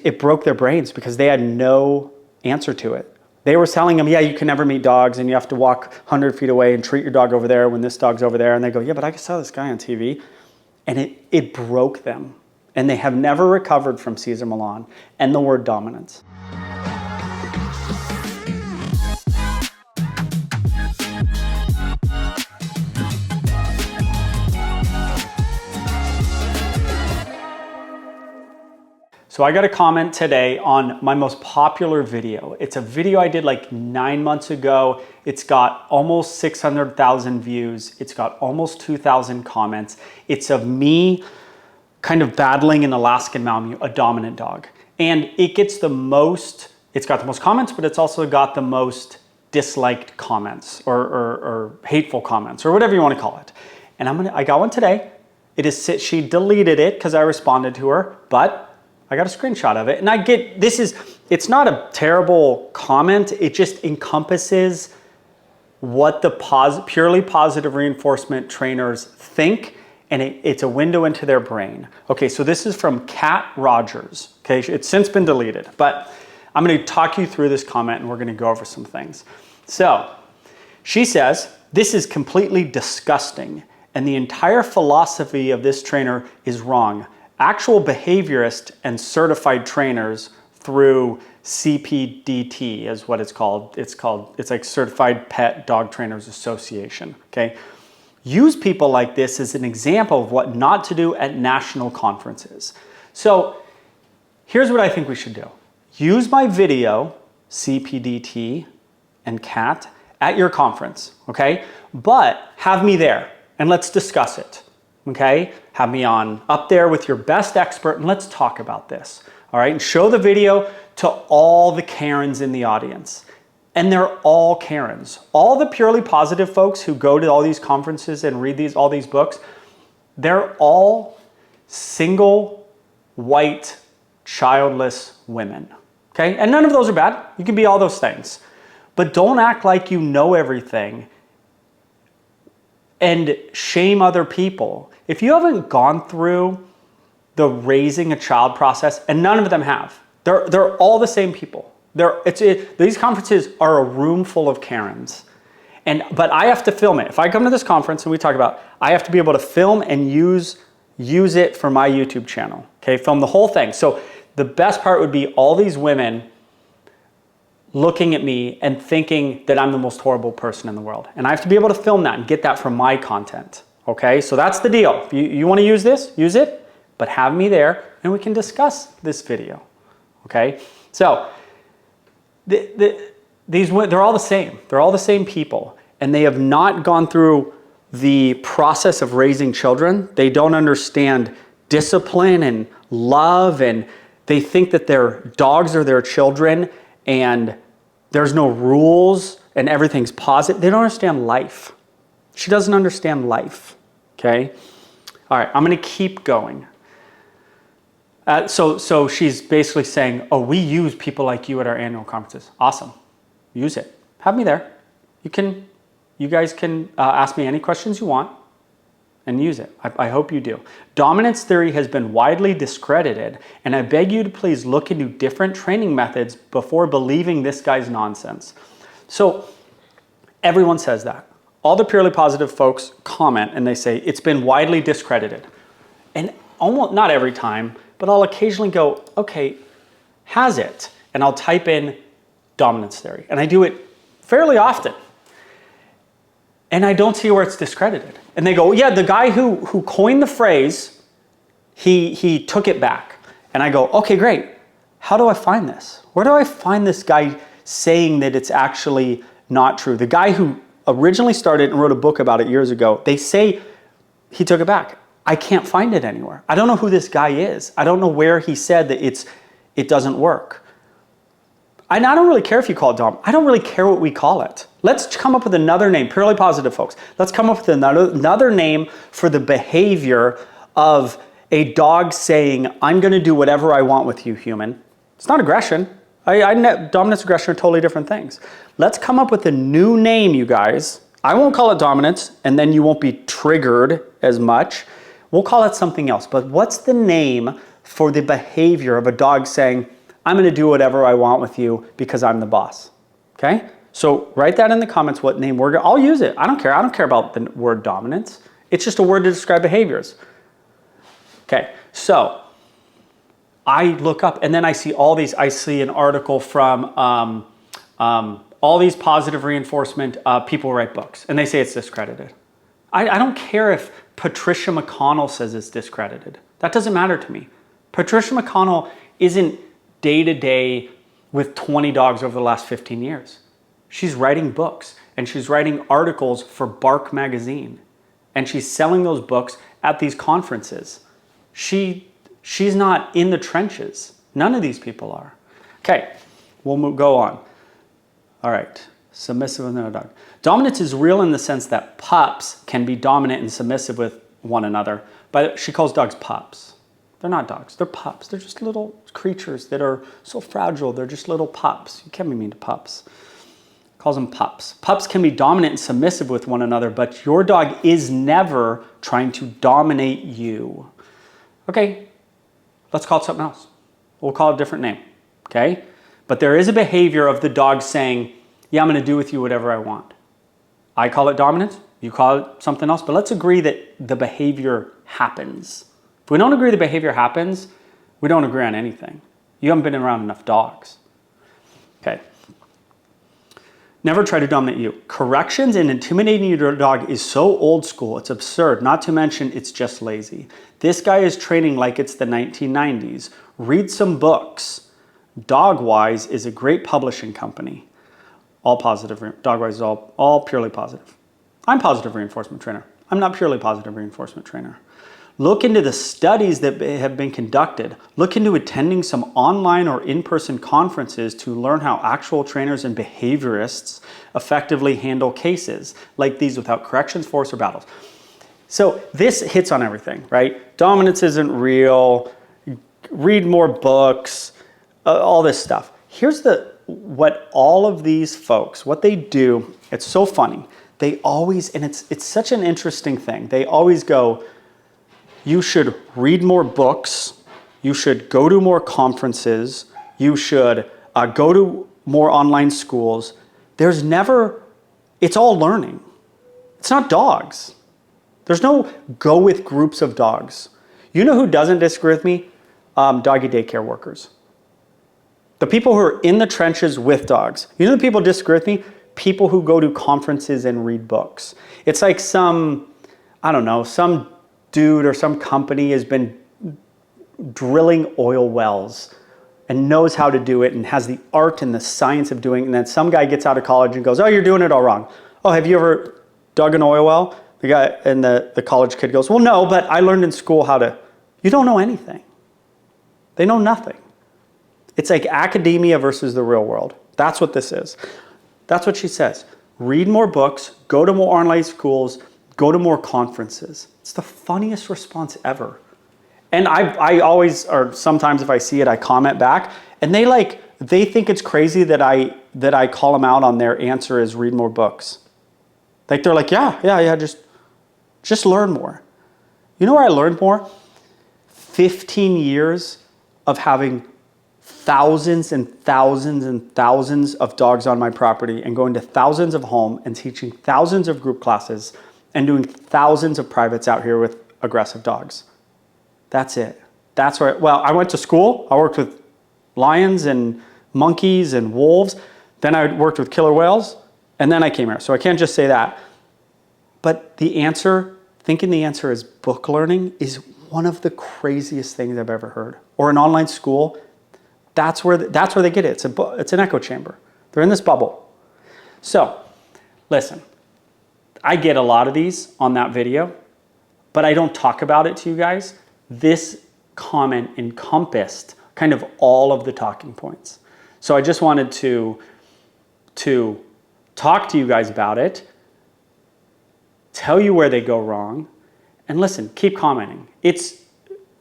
It broke their brains because they had no answer to it. They were telling them, yeah, you can never meet dogs and you have to walk 100 feet away and treat your dog over there when this dog's over there. And they go, yeah, but I saw this guy on TV. And it broke them. And they have never recovered from Caesar Milan and the word dominance. So I got a comment today on my most popular video. It's a video I did like 9 months ago. It's got almost 600,000 views. It's got almost 2,000 comments. It's of me kind of battling an Alaskan Malamute, a dominant dog. And it gets the most, it's got the most comments, but it's also got the most disliked comments or hateful comments or whatever you want to call it. And I got one today. She deleted it because I responded to her, but I got a screenshot of it, and it's not a terrible comment. It just encompasses what the purely positive reinforcement trainers think, and it's a window into their brain. Okay, so this is from Kat Rogers. Okay, it's since been deleted, but I'm going to talk you through this comment, and we're going to go over some things. So she says, this is completely disgusting, and the entire philosophy of this trainer is wrong. Actual behaviorists and certified trainers through CPDT is what it's called. It's like Certified Pet Dog Trainers Association, okay? Use people like this as an example of what not to do at national conferences. So here's what I think we should do. Use my video, CPDT and CAT, at your conference, okay? But have me there and let's discuss it. Okay, have me on up there with your best expert and let's talk about this. All right, and show the video to all the Karens in the audience. And they're all Karens. All the purely positive folks who go to all these conferences and read all these books, they're all single, white, childless women. Okay, and none of those are bad. You can be all those things. But don't act like you know everything and shame other people. If you haven't gone through the raising a child process, and none of them have, they're all the same people. These conferences are a room full of Karens. But I have to film it. If I come to this conference and we talk about, I have to be able to film and use it for my YouTube channel. Okay, film the whole thing. So the best part would be all these women looking at me and thinking that I'm the most horrible person in the world. And I have to be able to film that and get that from my content. Okay, so that's the deal. If you want to use this, use it, but have me there and we can discuss this video. Okay, so they're all the same. They're all the same people, and they have not gone through the process of raising children. They don't understand discipline and love, and they think that their dogs are their children and there's no rules and everything's positive. They don't understand life. She doesn't understand life, okay? All right, I'm gonna keep going. So she's basically saying, oh, we use people like you at our annual conferences. Awesome, use it. Have me there. You guys can ask me any questions you want and use it. I hope you do. Dominance theory has been widely discredited, and I beg you to please look into different training methods before believing this guy's nonsense. So everyone says that. All the purely positive folks comment and they say it's been widely discredited. And almost not every time, but I'll occasionally go, okay, has it? And I'll type in dominance theory. And I do it fairly often. And I don't see where it's discredited. And they go, yeah, the guy who coined the phrase, he took it back. And I go, okay, great. How do I find this? Where do I find this guy saying that it's actually not true? The guy who originally started and wrote a book about it years ago, they say he took it back. I can't find it anywhere. I don't know who this guy is. I don't know where he said that it doesn't work. I don't really care if you call it dom. I don't really care what we call it. Let's come up with another name, purely positive folks. Let's come up with another name for the behavior of a dog saying, I'm gonna do whatever I want with you, human. It's not aggression. Dominance, aggression are totally different things. Let's come up with a new name, you guys. I won't call it dominance, and then you won't be triggered as much. We'll call it something else. But what's the name for the behavior of a dog saying, I'm going to do whatever I want with you because I'm the boss. Okay? So write that in the comments what name word. I'll use it. I don't care. I don't care about the word dominance. It's just a word to describe behaviors. Okay, so I look up and then I see all these. I see an article from all these positive reinforcement people write books and they say it's discredited. I don't care if Patricia McConnell says it's discredited. That doesn't matter to me. Patricia McConnell isn't day-to-day with 20 dogs over the last 15 years. She's writing books and she's writing articles for Bark magazine and she's selling those books at these conferences. She's not in the trenches. None of these people are. Okay, we'll go on. All right, submissive with no dog. Dominance is real in the sense that pups can be dominant and submissive with one another, but she calls dogs pups. They're not dogs, they're pups. They're just little creatures that are so fragile. They're just little pups. You can't be mean to pups. Calls them pups. Pups can be dominant and submissive with one another, but your dog is never trying to dominate you. Okay, let's call it something else. We'll call it a different name, okay? But there is a behavior of the dog saying, yeah, I'm gonna do with you whatever I want. I call it dominance, you call it something else, but let's agree that the behavior happens. If we don't agree the behavior happens, we don't agree on anything. You haven't been around enough dogs. Okay. Never try to dominate you. Corrections and intimidating your dog is so old school, it's absurd, not to mention it's just lazy. This guy is training like it's the 1990s. Read some books. Dogwise is a great publishing company. All positive, Dogwise is all purely positive. I'm positive reinforcement trainer. I'm not purely positive reinforcement trainer. Look into the studies that have been conducted. Look into attending some online or in-person conferences to learn how actual trainers and behaviorists effectively handle cases like these without corrections, force, or battles. So this hits on everything, right? Dominance isn't real. Read more books, all this stuff. Here's what all of these folks, what they do, it's so funny. They always, and it's such an interesting thing. They always go, you should read more books, you should go to more conferences, you should go to more online schools. There's never, it's all learning. It's not dogs. There's no go with groups of dogs. You know who doesn't disagree with me? Doggy daycare workers. The people who are in the trenches with dogs. You know the people who disagree with me? People who go to conferences and read books. It's like some dude or some company has been drilling oil wells and knows how to do it and has the art and the science of doing it. And then some guy gets out of college and goes, oh, you're doing it all wrong. Oh, have you ever dug an oil well? The guy and the college kid goes, well, no, but I learned in school how to. You don't know anything. They know nothing. It's like academia versus the real world. That's what this is. That's what she says. Read more books, go to more online schools, go to more conferences. It's the funniest response ever. And I always, or sometimes if I see it, I comment back, and they think it's crazy that I call them out on their answer is read more books. Like they're like, yeah, just learn more. You know where I learned more? 15 years of having thousands and thousands and thousands of dogs on my property and going to thousands of homes and teaching thousands of group classes and doing thousands of privates out here with aggressive dogs. That's it. That's where, I went to school. I worked with lions and monkeys and wolves. Then I worked with killer whales. And then I came here. So I can't just say that. But the answer, thinking the answer is book learning is one of the craziest things I've ever heard. Or an online school, that's where they get it. It's an echo chamber. They're in this bubble. So, listen, I get a lot of these on that video, but I don't talk about it to you guys. This comment encompassed kind of all of the talking points. So I just wanted to talk to you guys about it, tell you where they go wrong, and listen, keep commenting. It's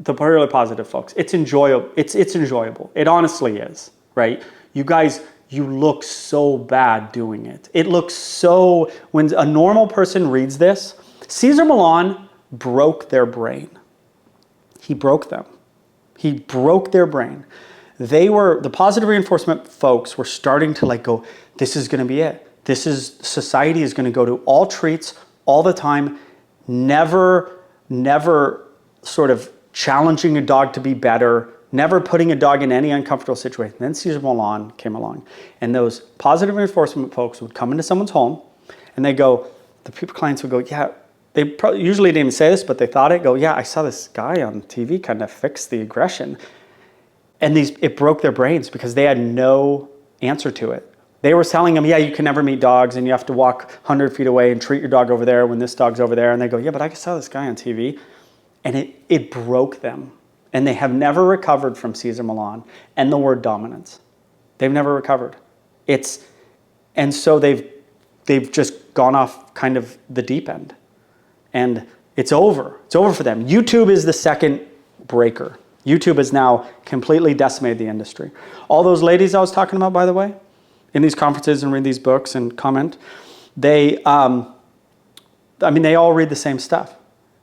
the purely positive, folks. It's enjoyable. It's enjoyable. It honestly is, right? You guys, you look so bad doing it. It looks so, when a normal person reads this, Caesar Milan broke their brain. He broke them. He broke their brain. The positive reinforcement folks were starting to like go, this is going to be it. Society is going to go to all treats all the time, never sort of challenging a dog to be better, never putting a dog in any uncomfortable situation. Then Caesar Milan came along, and those positive reinforcement folks would come into someone's home, and they go, clients would go, yeah, they usually didn't even say this, but they thought it, go, yeah, I saw this guy on TV kind of fix the aggression. And it broke their brains because they had no answer to it. They were telling them, yeah, you can never meet dogs and you have to walk 100 feet away and treat your dog over there when this dog's over there. And they go, yeah, but I saw this guy on TV. And it broke them. And they have never recovered from Caesar Milan and the word dominance. They've never recovered. And so they've just gone off kind of the deep end. And it's over. It's over for them. YouTube is the second breaker. YouTube has now completely decimated the industry. All those ladies I was talking about, by the way, in these conferences and read these books and comment, they all read the same stuff.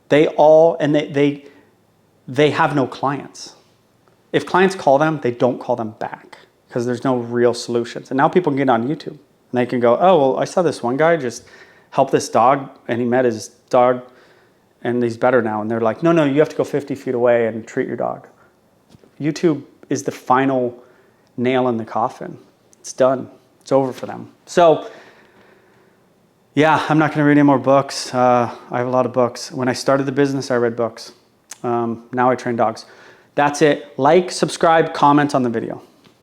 They have no clients. If clients call them, they don't call them back because there's no real solutions. And now people can get on YouTube and they can go, oh, well, I saw this one guy just help this dog and he met his dog and he's better now. And they're like, no, you have to go 50 feet away and treat your dog. YouTube is the final nail in the coffin. It's done. It's over for them. So, yeah, I'm not going to read any more books. I have a lot of books. When I started the business, I read books. Now I train dogs. That's it. Like, subscribe, comment on the video.